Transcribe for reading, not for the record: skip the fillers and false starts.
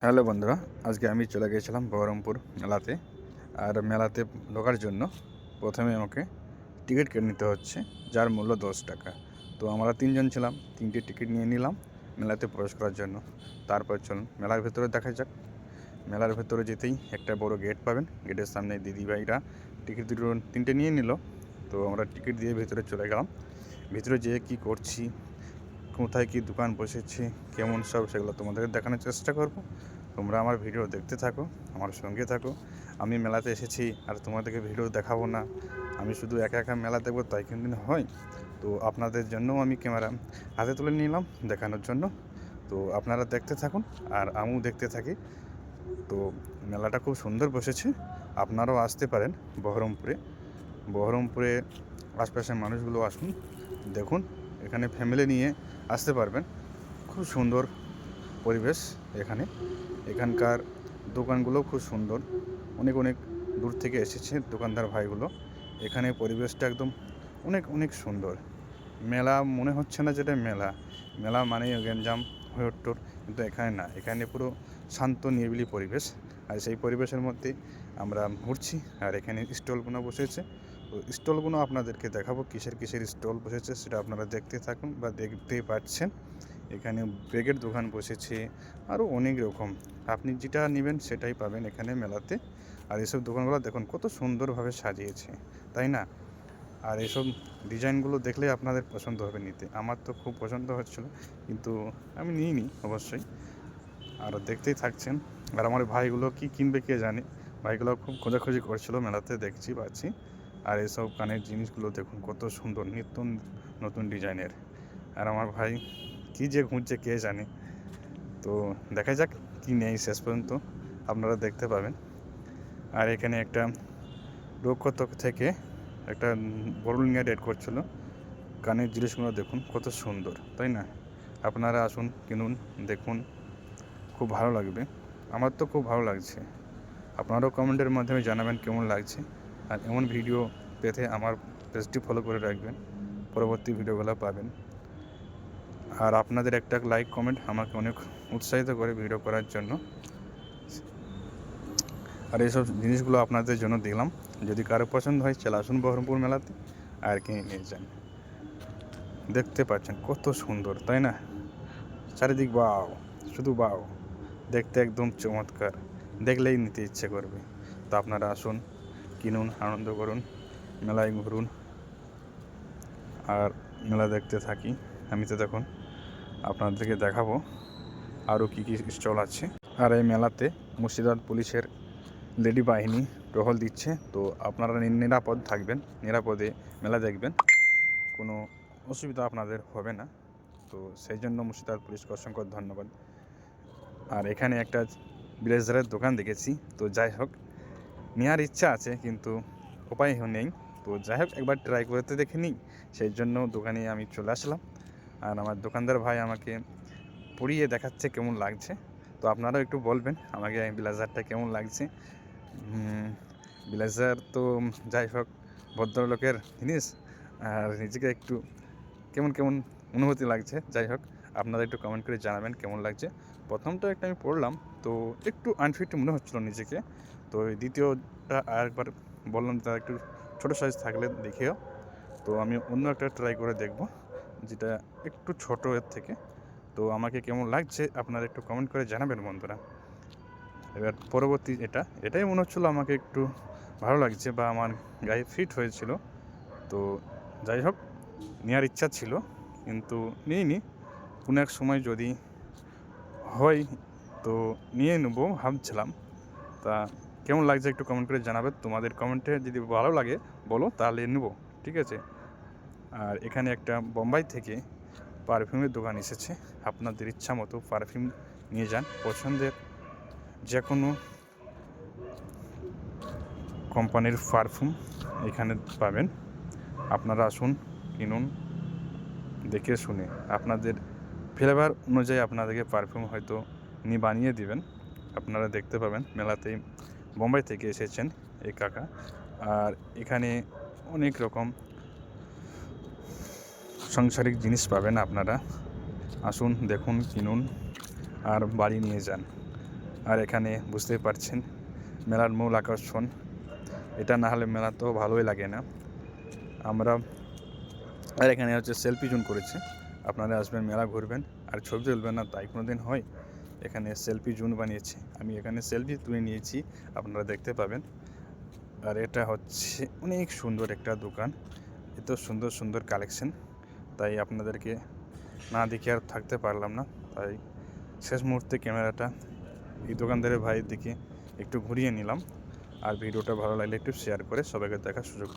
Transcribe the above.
Hello বন্ধুরা, আজকে আমি চলে গিয়েছিলাম বহরমপুর মেলাতে। আর মেলাতে ঢোকার জন্য প্রথমে আমাকে টিকিট কেটে নিতে হচ্ছে, যার মূল্য 10 টাকা। তো আমরা 3জন ছিলাম, 3টে টিকিট নিয়ে নিলাম মেলাতে প্রবেশ করার জন্য। তারপর চলুন মেলার ভেতরে দেখা যাক। মেলার ভেতরে যেতেই একটা বড় গেট পাবেন, গেটের সামনে দিদিভাইরা টিকিট 3টে নিয়ে নিল। তো আমরা টিকিট দিয়ে ভেতরে চলে গেলাম। ভিতরে যেয়ে কী করছি, কোথায় কী দোকান বসেছে, কেমন সব, সেগুলো তোমাদের দেখানোর চেষ্টা করব। তোমরা আমার ভিডিও দেখতে থাকো, আমার সঙ্গে থাকো। আমি মেলাতে এসেছি আর তোমাদেরকে ভিডিও দেখাবো না, আমি শুধু একা একা মেলা দেখবো তাই কিন্তু হয়। তো আপনাদের জন্যও আমি ক্যামেরা হাতে তুলে নিলাম দেখানোর জন্য। তো আপনারা দেখতে থাকুন আর আমিও দেখতে থাকি। তো মেলাটা খুব সুন্দর বসেছে, আপনারাও আসতে পারেন বহরমপুরে আশপাশের মানুষগুলো আসুন, দেখুন। এখানে ফ্যামিলি নিয়ে আসতে পারবেন, খুব সুন্দর পরিবেশ এখানকার দোকানগুলো খুব সুন্দর। অনেক অনেক দূর থেকে এসেছে দোকানদার ভাইগুলো। এখানে পরিবেশটা একদম অনেক অনেক সুন্দর। মেলা মনে হচ্ছে না যেটা মেলা মেলা মানেই গ্যাঞ্জাম হট্টর, কিন্তু এখানে না, এখানে পুরো শান্ত নিরিবিলি পরিবেশ। আর সেই পরিবেশের মধ্যে আমরা ঘুরছি। আর এখানে স্টলগুলো বসেছে, তো স্টলগুলো আপনাদেরকে দেখাবো কিসের কিসের স্টল বসেছে, সেটা আপনারা দেখতে থাকুন বা দেখতেই পাচ্ছেন। এখানে ব্যাগের দোকান বসেছে, আরও অনেক রকম। আপনি যেটা নেবেন সেটাই পাবেন এখানে মেলাতে। আর এসব দোকানগুলো দেখুন কত সুন্দরভাবে সাজিয়েছে, তাই না? আর এসব ডিজাইনগুলো দেখলে আপনাদের পছন্দ হবে নিতে। আমার তো খুব পছন্দ হচ্ছিলো, কিন্তু আমি নিইনি অবশ্যই। আর দেখতেই থাকছেন। আর আমার ভাইগুলো কি কিনবে কে জানে, ভাইগুলো খুব খোঁজাখুঁজি করছিল মেলাতে, দেখছি পাচ্ছি। আর এসব কানের জিনিসগুলো দেখুন কত সুন্দর, নিত্য নতুন ডিজাইনের। আর আমার ভাই কী যে খুঁজছে কে জানে। তো দেখা যাক কী নেই, শেষ পর্যন্ত আপনারা দেখতে পাবেন। আর এখানে একটা রক্ষতক থেকে একটা বড়লিঙ্গা ডেট করছিল, কানের জিনিসগুলো দেখুন কত সুন্দর, তাই না? আপনারা আসুন, কিনুন, দেখুন, খুব ভালো লাগবে। আমার তো খুব ভালো লাগছে। আপনারাও কমেন্টের মাধ্যমে জানাবেন কেমন লাগছে। আর এমন ভিডিও পেতে আমার পেজটি ফলো করে রাখবেন, পরবর্তী ভিডিওগুলো পাবেন। আর আপনাদের একটা লাইক কমেন্ট আমাকে অনেক উৎসাহিত করে ভিডিও করার জন্য। আর এইসব জিনিসগুলো আপনাদের জন্য দিলাম, যদি কারো পছন্দ হয় চলে আসুন বহরমপুর মেলাতে আর কিনে নিয়ে যান। দেখতে পাচ্ছেন কত সুন্দর, তাই না? চারিদিক বাও, শুধু বাও, দেখতে একদম চমৎকার, দেখলেই নিতে ইচ্ছে করবে। তো আপনারা আসুন, কিনুন, আনন্দ করুন, মেলায় ঘুরুন আর মেলা দেখতে থাকি। আমি তো দেখুন আপনাদেরকে দেখাবো আরও কী কী স্টল আছে। আর এই মেলাতে মুর্শিদাবাদ পুলিশের লেডি বাহিনী টহল দিচ্ছে। তো আপনারা নিরাপদ থাকবেন, নিরাপদে মেলা দেখবেন, কোনো অসুবিধা আপনাদের হবে না। তো সেই জন্য মুর্শিদাবাদ পুলিশকে অসংখ্য ধন্যবাদ। আর এখানে একটা ব্লেজারের দোকান দেখেছি, তো যাই হোক নেওয়ার ইচ্ছা আছে কিন্তু উপায় নেই। তো যাই হোক একবার ট্রাই করতে দেখে নিই, সেই জন্য দোকানে আমি চলে আসলাম। আর আমার দোকানদার ভাই আমাকে পরিয়ে দেখাচ্ছে কেমন লাগছে। তো আপনারাও একটু বলবেন আমাকে ব্লেজারটা কেমন লাগছে। ব্লেজার তো যাই হোক ভদ্রলোকের জিনিস, আর নিজেকে একটু কেমন কেমন অনুভূতি লাগছে। যাই হোক আপনারা একটু কমেন্ট করে জানাবেন কেমন লাগছে। প্রথমটা একটা আমি পড়লাম, তো একটু আনফিট মনে হচ্ছিলো নিজেকে। তো দ্বিতীয়টা আরেকবার বললাম তারা একটু ছোটো সাইজ থাকলে দেখিও। তো আমি অন্য একটা ট্রাই করে দেখব, যেটা একটু ছোটো এর থেকে। তো আমাকে কেমন লাগছে আপনারা একটু কমেন্ট করে জানাবেন বন্ধুরা। এবার পরবর্তী এটাই মনে হচ্ছিলো আমাকে একটু ভালো লাগছে বা আমার গায়ে ফিট হয়েছিল। তো যাই হোক নেওয়ার ইচ্ছা ছিল কিন্তু নিইনি। কোনো এক সময় যদি হয় তো নিয়ে নেবো ভাবছিলাম। তা কেমন লাগছে একটু কমেন্ট করে জানাবে। তোমাদের কমেন্টে যদি ভালো লাগে বলো, তাহলে নেবো, ঠিক আছে? আর এখানে একটা বোম্বাই থেকে পারফিউমের দোকান এসেছে। আপনাদের ইচ্ছা মতো পারফিউম নিয়ে যান, পছন্দের যে কোনো কোম্পানির পারফিউম এখানে পাবেন। আপনারা আসুন, কিনুন, দেখে শুনে আপনাদের ফ্লেভার অনুযায়ী আপনাদেরকে পারফিউম হয়তো বানিয়ে দিবেন। আপনারা দেখতে পাবেন মেলাতেই বোম্বাই থেকে এসেছেন এই কাকা। আর এখানে অনেক রকম সাংসারিক জিনিস পাবেন আপনারা। আসুন, দেখুন, কিনুন আর বাড়ি নিয়ে যান। আর এখানে বুঝতেই পারছেন মেলার মূল আকর্ষণ, এটা না হলে মেলা তো ভালোই লাগে না। আমরা আর এখানে হচ্ছে সেলফি জোন করেছে, আপনারা আসবেন মেলা ঘুরবেন আর ছবি তুলবেন না তাই কোনো দিন হয়? এখানে সেলফি জোন বানিয়েছে, আমি এখানে সেলফি তুলে নিয়েছি, আপনারা দেখতে পাবেন। আর এটা হচ্ছে অনেক সুন্দর একটা দোকান, এত সুন্দর সুন্দর কালেকশন, তাই আপনাদেরকে না দেখে আর থাকতে পারলাম না, তাই শেষ মুহূর্তে ক্যামেরাটা এই দোকানদারের ভাইয়ের দিকে একটু ঘুরিয়ে নিলাম। আর ভিডিওটা ভালো লাগলে একটু শেয়ার করে সবাইকে দেখার সুযোগ